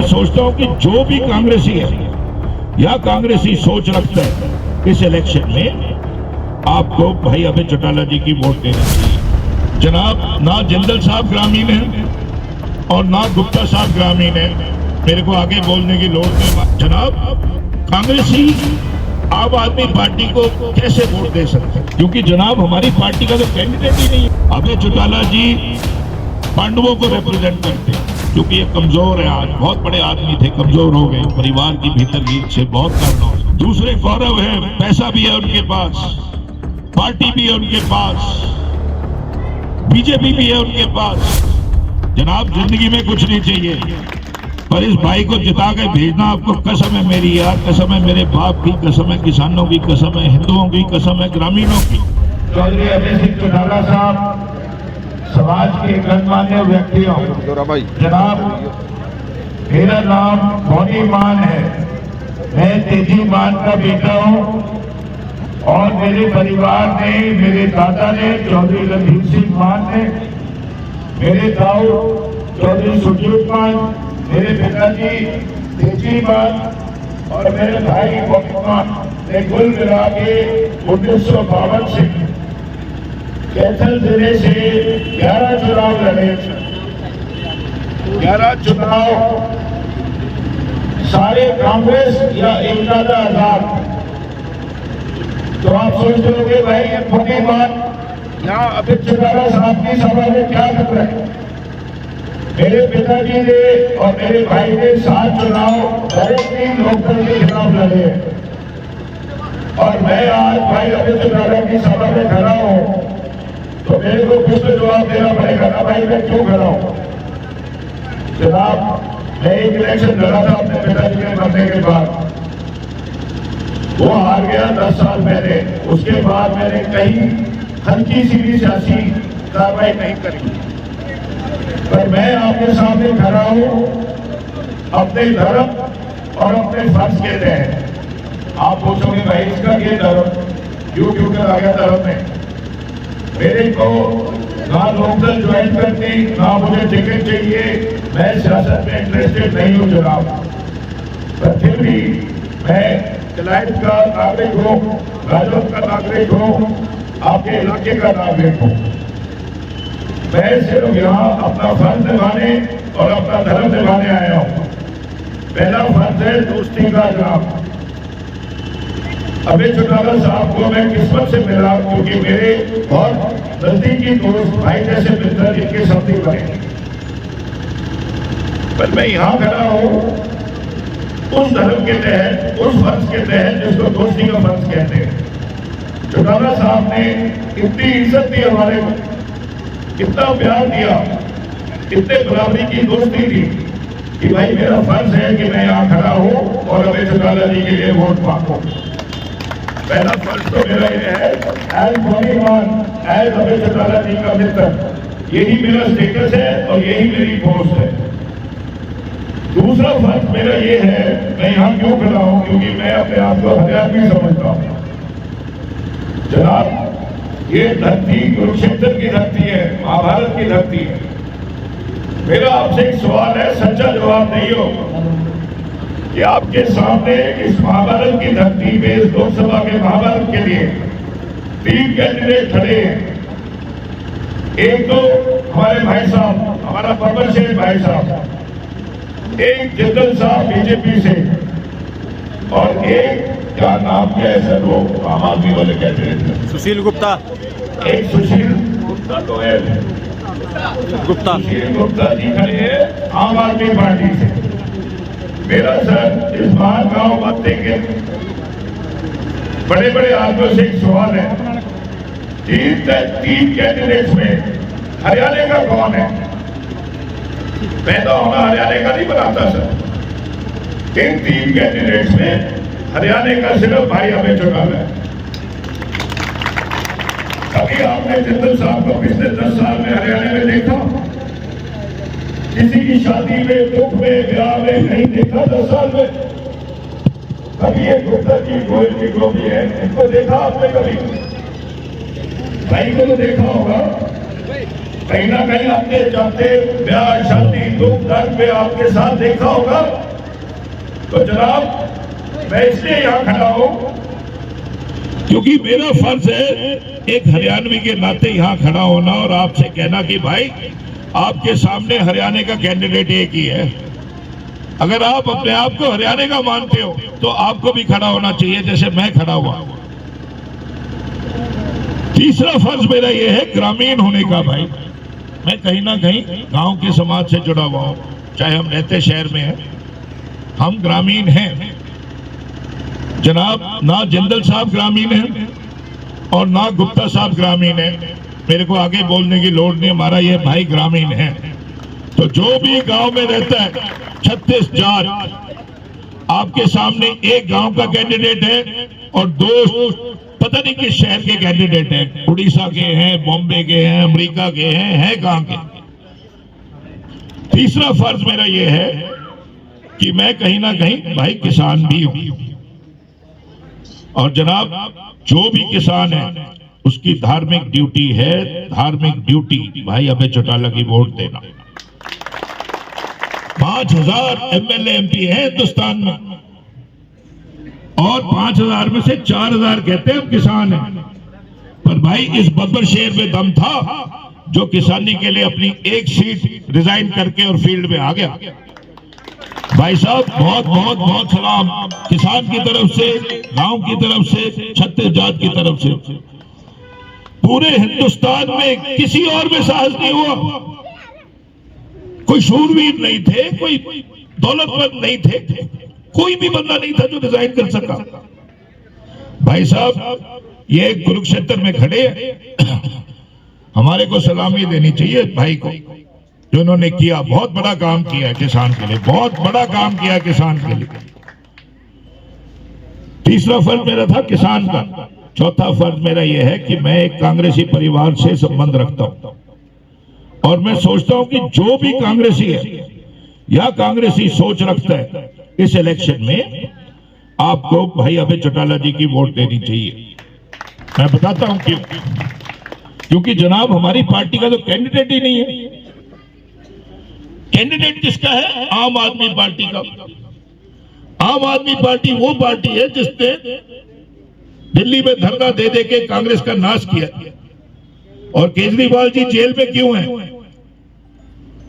सोचता हूं कि जो भी कांग्रेसी है या कांग्रेसी सोच रखता है इस इलेक्शन में आपको भाई अभय चौटाला जी की वोट देनी चाहिए। जनाब, ना जिंदल साहब ग्रामीण है और ना गुप्ता साहब ग्रामीण है, मेरे को आगे बोलने की लोड़ नहीं। जनाब, कांग्रेसी आम आदमी पार्टी को कैसे वोट दे सकते हैं, क्योंकि जनाब हमारी पार्टी का तो कैंडिडेट ही नहीं है। अभय चौटाला जी पांडवों को रिप्रेजेंट करते हैं, क्योंकि ये कमजोर है। आज बहुत बड़े आदमी थे, कमजोर हो गए परिवार की भीतर रीत से, बहुत कारणों से। दूसरे गौरव है, पैसा भी है उनके पास, पार्टी भी है उनके पास, बीजेपी भी है उनके पास। जनाब, जिंदगी में कुछ नहीं चाहिए, पर इस भाई को जिता के भेजना आपको कसम है मेरी यार, कसम है मेरे बाप की, कसम है किसानों की, कसम है हिंदुओं की, कसम है ग्रामीणों की। चौधरी अभय सिंह चौटाला साहब समाज के गणमान्य व्यक्तियों, जनाब मेरा नाम भोनी मान है, मैं तेजी मान का बेटा हूं और मेरे परिवार ने, मेरे दादा ने चौधरी रणधीर सिंह मान ने, मेरे ताऊ चौधरी सुरजीत मान, मेरे पिताजी तेजी मान और मेरे भाई भोनी मान ने कुल मिला के 1952 से कैथल जिले से 11 चुनाव लड़े। 11 चुनाव सारे कांग्रेस या एकता आजाद। तो आप सोचते होंगे भाई ये भोनी मान यहाँ अभय चौटाला साहब की सभा में क्या कर रहे हैं। मेरे पिताजी ने और मेरे भाई ने 7 चुनाव डायरेक्टली लोकदल के खिलाफ लड़े और मैं आज भाई अभय चौटाला की सभा में खड़ा हूं, तो मेरे को कुछ तो जवाब देना पड़ेगा ना भाई, मैं क्यों खड़ा हूं। जनाब, मैं एक इलेक्शन लड़ा था अपने पिताजी के मरने के बाद, वो हार गया 10 साल पहले। उसके बाद मैंने कहीं हल्की सी भी सियासी कार्रवाई नहीं करी, पर मैं आपके सामने खड़ा हूं अपने धर्म और अपने फर्ज के तहत। आप पूछोगे भाई इसका ये धर्म क्यों कर आ गया धर्म में। मेरे को ना लोकदल ज्वाइन करती, ना मुझे टिकट चाहिए, मैं सियासत में इंटरेस्टेड नहीं हूं जनाब, पर फिर भी मैं क्लाइंट का नागरिक हूं, राजौर का नागरिक हूं, आपके इलाके का नागरिक हूं। मैं सिर्फ यहाँ अपना फर्ज निभाने और अपना धर्म निभाने आया हूं। पहला फर्ज है दोस्ती का जनाब। अभय चौटाला साहब को मैं किस्मत से मिला, क्योंकि मेरे बहुत नजदीकी दोस्त भाई जैसे मित्र जिनके साथी बने। पर मैं यहाँ खड़ा हूँ उस धर्म के तहत, उस फर्ज के तहत जिसको दोस्ती का फर्ज कहते हैं। चौटाला साहब ने इतनी इज्जत दी हमारे को, इतना प्यार दिया, इतने बराबरी की दोस्ती दी कि भाई मेरा फर्ज है कि मैं यहाँ खड़ा हूँ और अभय चौटाला जी के लिए वोट मांगू। पहला फर्ज तो मेरा ये है एज भोनी मान, एज अभय चौटाला जी का मित्र, यही मेरा स्टेटस है और यही मेरी पोस्ट है। दूसरा फर्ज मेरा ये है, मैं यहाँ क्यों खड़ा हूँ, क्योंकि मैं अपने आप को हरियाणवी समझता हूँ। जनाब, ये धरती कुरुक्षेत्र की धरती है, महाभारत की धरती है। मेरा आपसे एक सवाल है, सच्चा जवाब नहीं हो कि आपके सामने इस महाभारत की धरती में, इस लोकसभा के महाभारत के लिए 3 कैंडिडेट खड़े हैं। एक तो हमारे भाई साहब, हमारा परवर शेर भाई साहब, एक जिंदल साहब बीजेपी से, और एक क्या नाम क्या है सर वो आम आदमी वाले कैंडिडेट, सुशील गुप्ता। एक सुशील गुप्ता तो है, गुप्ता सुशील गुप्ता जी खड़े हैं आम आदमी पार्टी से। मेरा सर इस बार गांव मत देंगे, बड़े बड़े आदमियों से एक सवाल है, 3 कैंडिडेट्स में हरियाणा का कौन है। मैं तो हमें हरियाणा का नहीं बनाता सर। इन 3 कैंडिडेट्स में हरियाणा का सिर्फ भाई अभय चौटाला है। कभी आपने जिंदल साहब को पिछले 10 साल में हरियाणा में देखा? किसी की शादी में, दुख में, ब्याह में नहीं देखा 10 साल में। कभी ये गुप्ता जी, गोयल जी जो भी है, इनको देखा आपने कभी? भाई को तो देखा होगा, कहीं ना कहीं आपने चलते ब्याह शादी दुख दर्द में आपके साथ देखा होगा। तो जनाब मैं इसलिए यहाँ खड़ा हूँ क्योंकि मेरा फर्ज है एक हरियाणवी के नाते यहाँ खड़ा होना और आपसे कहना कि भाई आपके सामने हरियाणा का कैंडिडेट एक ही है। अगर आप अपने आप को हरियाणा का मानते हो तो आपको भी खड़ा होना चाहिए जैसे मैं खड़ा हुआ। तीसरा फर्ज मेरा यह है ग्रामीण होने का। भाई मैं कहीं ना कहीं गांव के समाज से जुड़ा हुआ हूं, चाहे हम रहते शहर में हैं, हम ग्रामीण हैं। जनाब ना जिंदल साहब ग्रामीण हैं और ना गुप्ता साहब ग्रामीण हैं। मेरे को आगे बोलने की लोड़ नहीं, हमारा ये भाई ग्रामीण है। तो जो भी गांव में रहता है 36 जाट आपके सामने एक गांव का कैंडिडेट है और दो पता नहीं किस शहर के कैंडिडेट हैं, उड़ीसा के हैं, बॉम्बे के हैं, अमेरिका के हैं कहां के। तीसरा फर्ज मेरा यह है कि मैं कहीं ना कहीं भाई किसान भी हूं और जनाब जो भी किसान है उसकी धार्मिक ड्यूटी है, धार्मिक ड्यूटी भाई अभय चौटाला की वोट देना। 5000 एमएलए एमपी है हिंदुस्तान में और 5000 में से 4000 कहते हैं हम किसान हैं। पर भाई इस बब्बर शेर में दम था जो किसानी के लिए अपनी एक सीट रिजाइन करके और फील्ड में आ गया। भाई साहब बहुत बहुत बहुत सलाम किसान की तरफ से, गांव की तरफ से, छत्तीस जाट की तरफ से। पूरे हिंदुस्तान में किसी और में साहस नहीं हुआ। कोई शूरवीर नहीं थे, कोई दौलतमंद नहीं थे, कोई भी बंदा नहीं था जो रिजाइन कर सका। भाई साहब ये कुरुक्षेत्र में खड़े हमारे को सलामी देनी चाहिए भाई को जो उन्होंने किया। बहुत बड़ा काम किया है किसान के लिए, बहुत बड़ा काम किया है किसान के लिए। तीसरा फर्ज मेरा था किसान का। चौथा फर्ज मेरा यह है कि मैं एक कांग्रेसी परिवार से संबंध रखता हूं और मैं सोचता हूं कि जो भी कांग्रेसी है या कांग्रेसी सोच रखता है इस इलेक्शन में आपको भाई अभय चौटाला जी की वोट देनी चाहिए। मैं बताता हूं क्यों। क्योंकि जनाब हमारी पार्टी का तो कैंडिडेट ही नहीं है। कैंडिडेट किसका है? आम आदमी पार्टी का। आम आदमी पार्टी वो पार्टी है जिसने दिल्ली में धरना दे दे के कांग्रेस का नाश किया। और केजरीवाल जी जेल में क्यों हैं?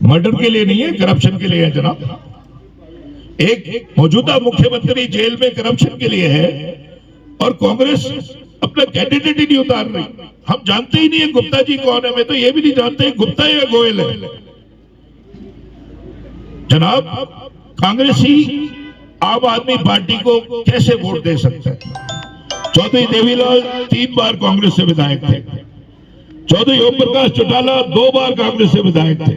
मर्डर के लिए नहीं है, करप्शन के लिए है जनाब। एक मौजूदा मुख्यमंत्री जेल में करप्शन के लिए है और कांग्रेस अपना कैंडिडेट ही नहीं उतार रही। हम जानते ही नहीं है गुप्ता जी कौन है। मैं तो ये भी नहीं जानते गुप्ता या गोयल है। जनाब कांग्रेसी आम आदमी पार्टी को कैसे वोट दे सकता है? चौधरी देवीलाल 3 बार कांग्रेस से विधायक थे, चौधरी ओम प्रकाश चौटाला 2 बार कांग्रेस से विधायक थे।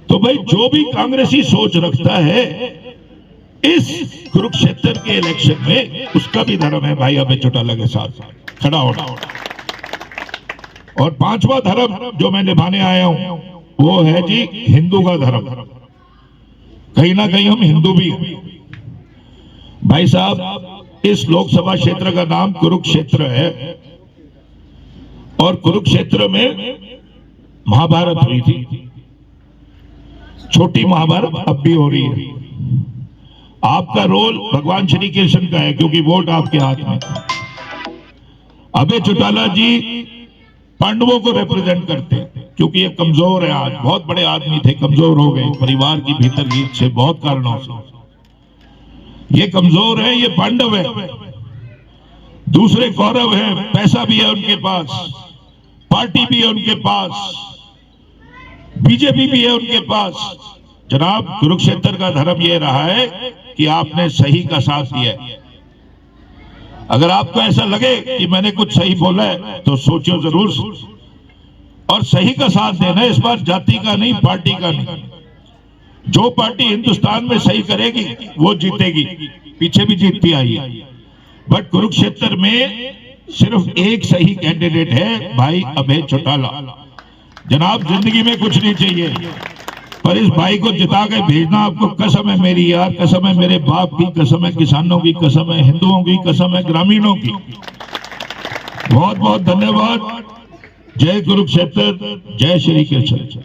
तो भाई जो भी कांग्रेसी सोच रखता है इस कुरुक्षेत्र के इलेक्शन में उसका भी धर्म है भाई अभय चौटाला के साथ खड़ा होना। और 5वां धर्म जो मैं निभाने आया हूं वो है जी हिंदू का धर्म। कहीं ना कहीं हम हिंदू भी हैं। भाई साहब इस लोकसभा क्षेत्र का नाम कुरुक्षेत्र है और कुरुक्षेत्र में महाभारत हुई थी। छोटी महाभारत अब भी हो रही है। आपका रोल भगवान श्री कृष्ण का है क्योंकि वोट आपके हाथ में। अभय चौटाला जी पांडवों को रिप्रेजेंट करते हैं क्योंकि ये कमजोर है। आज बहुत बड़े आदमी थे, कमजोर हो गए परिवार की भीतर रीत से, बहुत कारणों से ये कमजोर है। ये पांडव है, दूसरे कौरव है, पैसा भी है उनके पास, पार्टी भी है उनके पास, बीजेपी भी है उनके पास। जनाब कुरुक्षेत्र का धर्म यह रहा है कि आपने सही का साथ दिया है। अगर आपको ऐसा लगे कि मैंने कुछ सही बोला है तो सोचो जरूर और सही का साथ देना। इस बार जाति का नहीं, पार्टी का नहीं। जो पार्टी हिंदुस्तान में सही करेगी वो जीतेगी, पीछे भी जीतती आई है। बट कुरुक्षेत्र में सिर्फ एक सही कैंडिडेट है भाई अभय चौटाला। जनाब जिंदगी में कुछ नहीं चाहिए पर इस भाई को जिता के भेजना आपको कसम है मेरी यार, कसम है मेरे बाप की, कसम है किसानों की, कसम है हिंदुओं की, कसम है ग्रामीणों की। बहुत बहुत धन्यवाद। जय कुरुक्षेत्र, जय श्री कृष्ण।